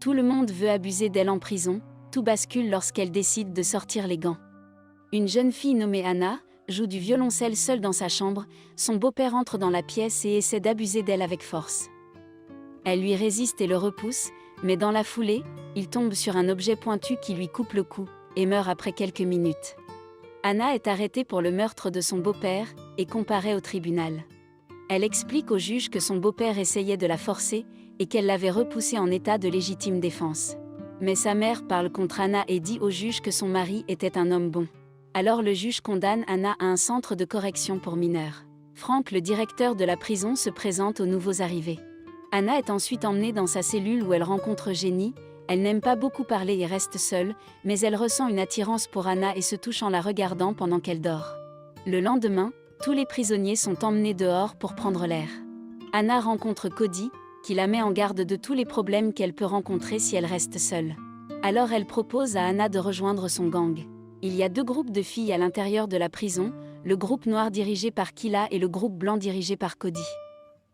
Tout le monde veut abuser d'elle en prison, tout bascule lorsqu'elle décide de sortir les gants. Une jeune fille nommée Anna joue du violoncelle seule dans sa chambre, son beau-père entre dans la pièce et essaie d'abuser d'elle avec force. Elle lui résiste et le repousse, mais dans la foulée, il tombe sur un objet pointu qui lui coupe le cou, et meurt après quelques minutes. Anna est arrêtée pour le meurtre de son beau-père, et comparée au tribunal. Elle explique au juge que son beau-père essayait de la forcer, et qu'elle l'avait repoussé en état de légitime défense. Mais sa mère parle contre Anna et dit au juge que son mari était un homme bon. Alors le juge condamne Anna à un centre de correction pour mineurs. Frank, le directeur de la prison, se présente aux nouveaux arrivés. Anna est ensuite emmenée dans sa cellule où elle rencontre Jenny. Elle n'aime pas beaucoup parler et reste seule, mais elle ressent une attirance pour Anna et se touche en la regardant pendant qu'elle dort. Le lendemain, tous les prisonniers sont emmenés dehors pour prendre l'air. Anna rencontre Cody, qui la met en garde de tous les problèmes qu'elle peut rencontrer si elle reste seule. Alors elle propose à Anna de rejoindre son gang. Il y a deux groupes de filles à l'intérieur de la prison, le groupe noir dirigé par Kila et le groupe blanc dirigé par Cody.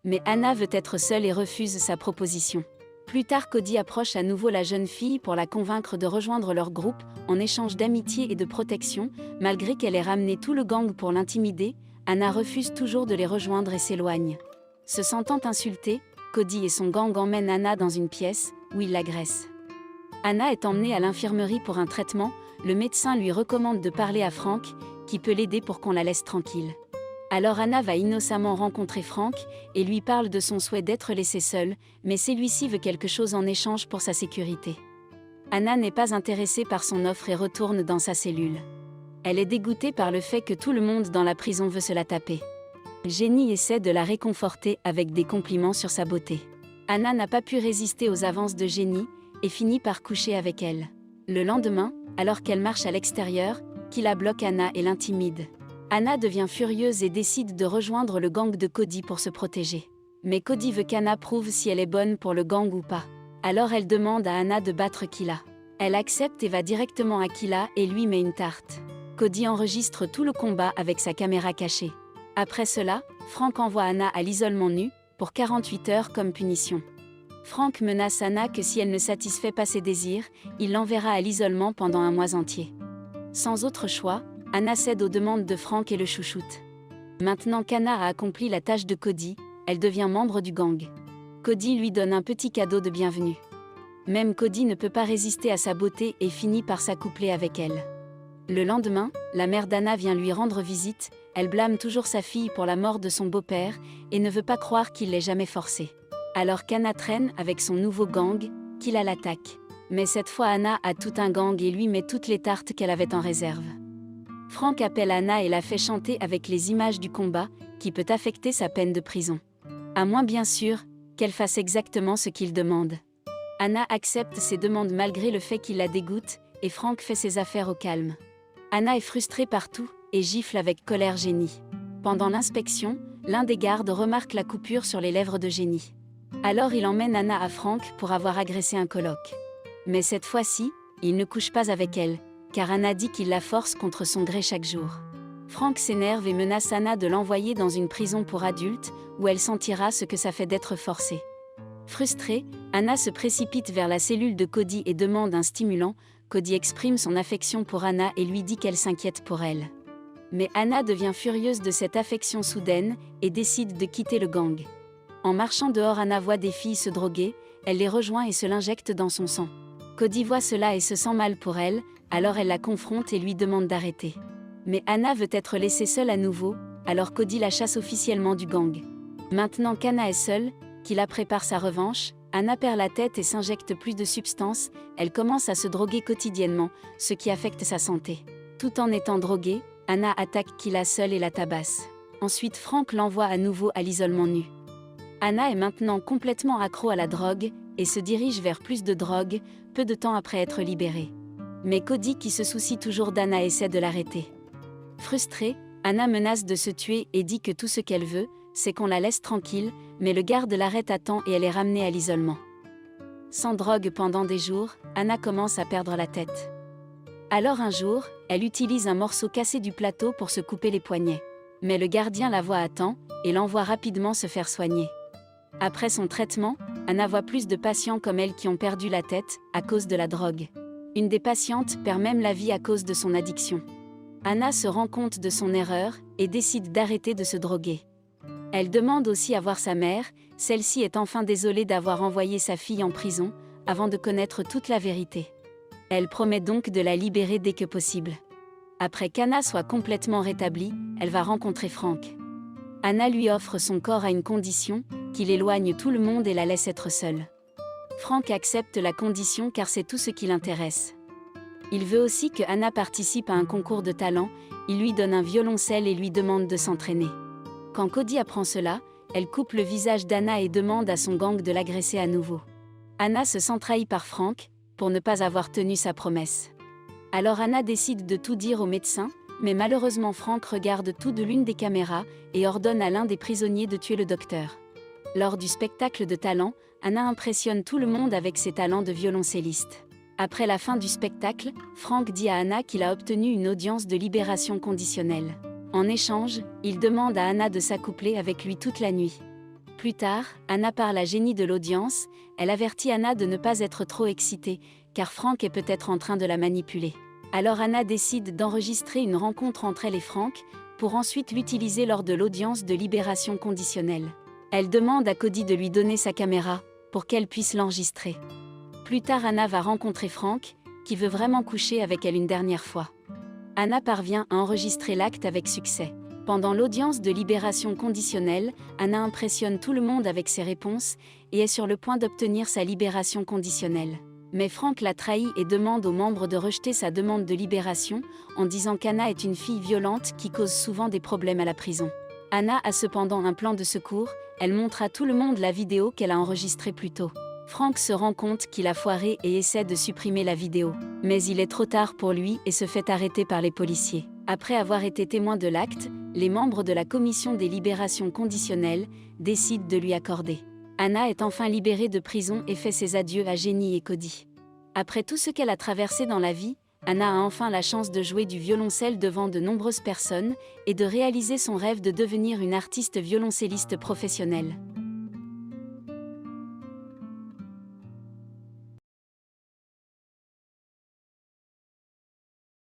Mais Anna veut être seule et refuse sa proposition. Plus tard, Cody approche à nouveau la jeune fille pour la convaincre de rejoindre leur groupe, en échange d'amitié et de protection. Malgré qu'elle ait ramené tout le gang pour l'intimider, Anna refuse toujours de les rejoindre et s'éloigne. Se sentant insultée, Cody et son gang emmènent Anna dans une pièce, où ils l'agressent. Anna est emmenée à l'infirmerie pour un traitement, le médecin lui recommande de parler à Frank, qui peut l'aider pour qu'on la laisse tranquille. Alors Anna va innocemment rencontrer Frank, et lui parle de son souhait d'être laissée seule, mais celui-ci veut quelque chose en échange pour sa sécurité. Anna n'est pas intéressée par son offre et retourne dans sa cellule. Elle est dégoûtée par le fait que tout le monde dans la prison veut se la taper. Jenny essaie de la réconforter avec des compliments sur sa beauté. Anna n'a pas pu résister aux avances de Jenny, et finit par coucher avec elle. Le lendemain, alors qu'elle marche à l'extérieur, Kila bloque Anna et l'intimide. Anna devient furieuse et décide de rejoindre le gang de Cody pour se protéger. Mais Cody veut qu'Anna prouve si elle est bonne pour le gang ou pas. Alors elle demande à Anna de battre Kila. Elle accepte et va directement à Kila et lui met une tarte. Cody enregistre tout le combat avec sa caméra cachée. Après cela, Frank envoie Anna à l'isolement nu, pour 48 heures comme punition. Frank menace Anna que si elle ne satisfait pas ses désirs, il l'enverra à l'isolement pendant un mois entier. Sans autre choix, Anna cède aux demandes de Frank et le chouchoute. Maintenant qu'Anna a accompli la tâche de Cody, elle devient membre du gang. Cody lui donne un petit cadeau de bienvenue. Même Cody ne peut pas résister à sa beauté et finit par s'accoupler avec elle. Le lendemain, la mère d'Anna vient lui rendre visite, elle blâme toujours sa fille pour la mort de son beau-père et ne veut pas croire qu'il l'ait jamais forcée. Alors qu'Anna traîne avec son nouveau gang, Kila l'attaque. Mais cette fois Anna a tout un gang et lui met toutes les tartes qu'elle avait en réserve. Frank appelle Anna et la fait chanter avec les images du combat, qui peut affecter sa peine de prison. À moins bien sûr, qu'elle fasse exactement ce qu'il demande. Anna accepte ses demandes malgré le fait qu'il la dégoûte, et Frank fait ses affaires au calme. Anna est frustrée partout, et gifle avec colère Jenny. Pendant l'inspection, l'un des gardes remarque la coupure sur les lèvres de Jenny. Alors il emmène Anna à Frank pour avoir agressé un coloc. Mais cette fois-ci, il ne couche pas avec elle, car Anna dit qu'il la force contre son gré chaque jour. Frank s'énerve et menace Anna de l'envoyer dans une prison pour adultes, où elle sentira ce que ça fait d'être forcée. Frustrée, Anna se précipite vers la cellule de Cody et demande un stimulant. Cody exprime son affection pour Anna et lui dit qu'elle s'inquiète pour elle. Mais Anna devient furieuse de cette affection soudaine, et décide de quitter le gang. En marchant dehors, Anna voit des filles se droguer, elle les rejoint et se l'injecte dans son sang. Cody voit cela et se sent mal pour elle, alors elle la confronte et lui demande d'arrêter. Mais Anna veut être laissée seule à nouveau, alors Cody la chasse officiellement du gang. Maintenant qu'Anna est seule, Kila prépare sa revanche, Anna perd la tête et s'injecte plus de substances, elle commence à se droguer quotidiennement, ce qui affecte sa santé. Tout en étant droguée, Anna attaque Kila seule et la tabasse. Ensuite Frank l'envoie à nouveau à l'isolement nu. Anna est maintenant complètement accro à la drogue, et se dirige vers plus de drogue, peu de temps après être libérée. Mais Cody, qui se soucie toujours d'Anna, essaie de l'arrêter. Frustrée, Anna menace de se tuer et dit que tout ce qu'elle veut, c'est qu'on la laisse tranquille, mais le garde l'arrête à temps et elle est ramenée à l'isolement. Sans drogue pendant des jours, Anna commence à perdre la tête. Alors un jour, elle utilise un morceau cassé du plateau pour se couper les poignets. Mais le gardien la voit à temps, et l'envoie rapidement se faire soigner. Après son traitement, Anna voit plus de patients comme elle qui ont perdu la tête à cause de la drogue. Une des patientes perd même la vie à cause de son addiction. Anna se rend compte de son erreur et décide d'arrêter de se droguer. Elle demande aussi à voir sa mère, celle-ci est enfin désolée d'avoir envoyé sa fille en prison, avant de connaître toute la vérité. Elle promet donc de la libérer dès que possible. Après qu'Anna soit complètement rétablie, elle va rencontrer Frank. Anna lui offre son corps à une condition, qu'il éloigne tout le monde et la laisse être seule. Frank accepte la condition car c'est tout ce qui l'intéresse. Il veut aussi que Anna participe à un concours de talent, il lui donne un violoncelle et lui demande de s'entraîner. Quand Cody apprend cela, elle coupe le visage d'Anna et demande à son gang de l'agresser à nouveau. Anna se sent trahie par Frank, pour ne pas avoir tenu sa promesse. Alors Anna décide de tout dire au médecin, mais malheureusement Frank regarde tout de l'une des caméras et ordonne à l'un des prisonniers de tuer le docteur. Lors du spectacle de talent, Anna impressionne tout le monde avec ses talents de violoncelliste. Après la fin du spectacle, Frank dit à Anna qu'il a obtenu une audience de libération conditionnelle. En échange, il demande à Anna de s'accoupler avec lui toute la nuit. Plus tard, Anna parle à Jenny de l'audience, elle avertit Anna de ne pas être trop excitée, car Frank est peut-être en train de la manipuler. Alors Anna décide d'enregistrer une rencontre entre elle et Frank, pour ensuite l'utiliser lors de l'audience de libération conditionnelle. Elle demande à Cody de lui donner sa caméra, pour qu'elle puisse l'enregistrer. Plus tard Anna va rencontrer Frank, qui veut vraiment coucher avec elle une dernière fois. Anna parvient à enregistrer l'acte avec succès. Pendant l'audience de libération conditionnelle, Anna impressionne tout le monde avec ses réponses, et est sur le point d'obtenir sa libération conditionnelle. Mais Frank la trahit et demande aux membres de rejeter sa demande de libération, en disant qu'Anna est une fille violente qui cause souvent des problèmes à la prison. Anna a cependant un plan de secours, elle montre à tout le monde la vidéo qu'elle a enregistrée plus tôt. Frank se rend compte qu'il a foiré et essaie de supprimer la vidéo. Mais il est trop tard pour lui et se fait arrêter par les policiers. Après avoir été témoin de l'acte, les membres de la commission des libérations conditionnelles décident de lui accorder. Anna est enfin libérée de prison et fait ses adieux à Jenny et Cody. Après tout ce qu'elle a traversé dans la vie, Anna a enfin la chance de jouer du violoncelle devant de nombreuses personnes et de réaliser son rêve de devenir une artiste violoncelliste professionnelle.